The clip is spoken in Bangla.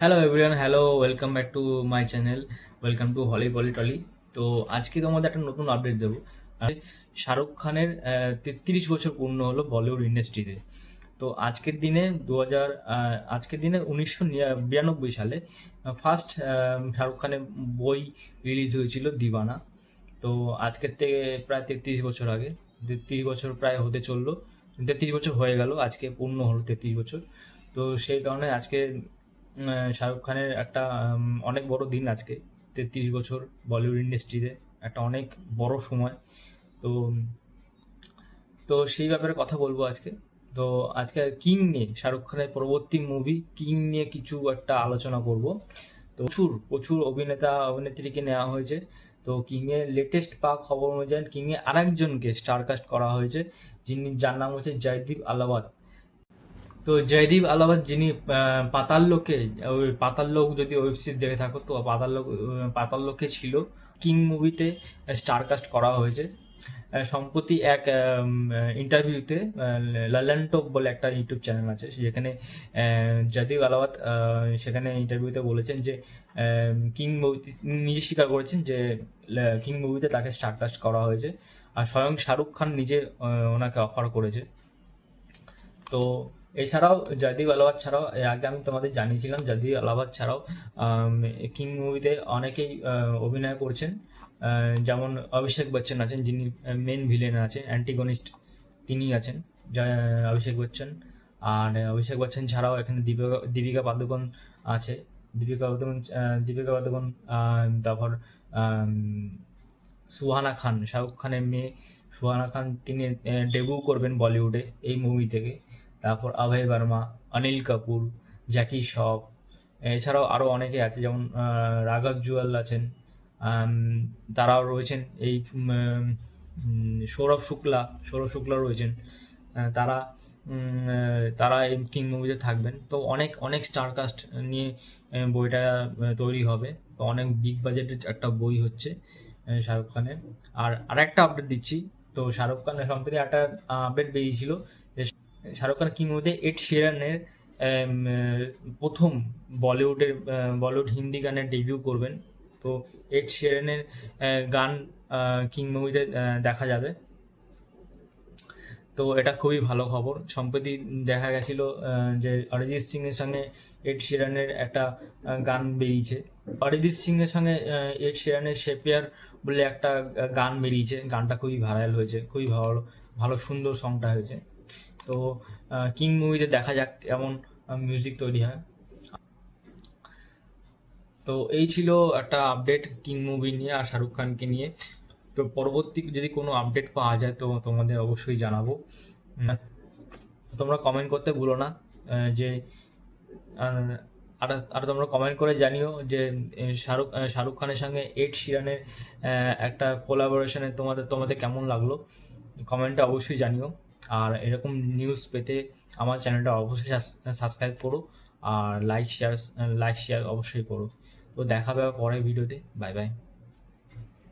Hello everyone, hello, welcome back to my channel, welcome to হলি পলি টলি। তো আজকে তোমাদের একটা নতুন আপডেট দেবো। শাহরুখ খানের 33 বছর পূর্ণ হলো বলিউড ইন্ডাস্ট্রিতে। তো আজকের দিনে 1992 সালে ফার্স্ট শাহরুখ খানের বই রিলিজ হয়েছিল দিওয়ানা। তো আজকের থেকে প্রায় 33 বছর আগে, 33 বছর প্রায় হতে চললো, 33 বছর হয়ে গেল, আজকে পূর্ণ হলো 33 বছর। তো সেই কারণে আজকে শাহরুখ খানের একটা অনেক বড় দিন আজকে। 33 বছর বলিউড ইন্ডাস্ট্রিতে একটা অনেক বড় সময়। তো তো সেই ব্যাপারে কথা বলবো আজকে। তো আজকে কিং নিয়ে, শাহরুখ খানের পরবর্তী মুভি কিং নিয়ে কিছু একটা আলোচনা করব। তো প্রচুর প্রচুর অভিনেতা অভিনেত্রীকে নেওয়া হয়েছে। তো কিংয়ের লেটেস্ট পাওয়া খবর অনুযায়ী কিংয়ে আরেকজনকে স্টারকাস্ট করা হয়েছে, যার নাম হচ্ছে জয়দীপ আলাবাদ। তো জয়দীপ আলাবাদ, যিনি পাতাল লোকে, ওই পাতাল লোক যদি ওয়েব সিরিজ দেখে থাকো, তো পাতাল লোকে ছিল, কিং মুভিতে স্টারকাস্ট করা হয়েছে। সম্প্রতি এক ইন্টারভিউতে, লালন টপ বলে একটা ইউটিউব চ্যানেল আছে, যেখানে জয়দীপ আলাবাদ সেখানে ইন্টারভিউতে বলেছেন যে কিং মুভিতে নিজে স্বীকার করেছেন যে কিং মুভিতে তাকে স্টারকাস্ট করা হয়েছে, আর স্বয়ং শাহরুখ খান নিজে ওনাকে অফার করেছে। তো এছাড়াও জয়দীপ আলাবাদ ছাড়াও, এর আগে আমি তোমাদের জানিয়েছিলাম, জয়দীপ আলাবাদ ছাড়াও কিং মুভিতে অনেকেই অভিনয় করছেন। যেমন অভিষেক বচ্চন আছেন, যিনি মেন ভিলেন আছে, অ্যান্টিগনিস্ট তিনি আছেন, অভিষেক বচ্চন। আর অভিষেক বচ্চন ছাড়াও এখানে দীপিকা পাদুকোন আছে। দীপিকা পাদুকোন, তারপর আম, সুহানা খান, শাহরুখ খানের মেয়ে সুহানা খান, তিনি ডেবিউ করবেন বলিউডে এই মুভি থেকে। তারপর অভয় বর্মা, অনিল কাপুর, জ্যাকি শ্রফ, এছাড়াও আরও অনেকে আছে, যেমন রাঘব জুয়াল আছেন। আম, তারাও রয়েছেন এই সৌরভ শুক্লা রয়েছেন। তারা তারা এই কিং মুভিতে থাকবেন। তো অনেক অনেক স্টারকাস্ট নিয়ে বইটা তৈরি হবে। তো অনেক বিগ বাজেটের একটা বই হচ্ছে শাহরুখ খানের। আর আরেকটা আপডেট দিচ্ছি। তো শাহরুখ খানের সম্প্রতি একটা আপডেট বেরিয়েছিল যে শাহরুখ খান কিং মুভিতে এড শিরানের প্রথম বলিউড হিন্দি গানের ডেবিউ করবেন। তো এড শিরানের গান কিং মুভিতে দেখা যাবে। তো এটা খুবই ভালো খবর। সম্প্রতি দেখা গেছিল যে অরিজিৎ সিং এর সঙ্গে এড শিরানের একটা গান বেরিয়েছে। অরিজিৎ সিং এর সঙ্গে এড শিরানের শেপিয়ার বলে একটা গান বেরিয়েছে। গানটা খুবই ভাইরাল হয়েছে, খুবই ভালো ভালো সুন্দর সংটা হয়েছে। তো কিং মুভিতে দেখা যাক কেমন মিউজিক তৈরি হয়। তো এই ছিল একটা আপডেট কিং মুভি নিয়ে আর শাহরুখ খানকে নিয়ে। তো পরবর্তী যদি কোনো আপডেট পাওয়া যায় তো তোমাদের অবশ্যই জানাবো। তোমরা কমেন্ট করতে ভুলো না। যে আহ, আর আর তোমরা কমেন্ট করে জানিও যে শাহরুখ খানের সঙ্গে এড শিরানের একটা কোলাবোরেশনে তোমাদের তোমাদের কেমন লাগলো। কমেন্টে অবশ্যই জানিও। আর এরকম নিউজ পেতে আমার চ্যানেলটা অবশ্যই সাবস্ক্রাইব করো। আর লাইক শেয়ার অবশ্যই করো। তো দেখা হবে পরের ভিডিওতে। Bye bye.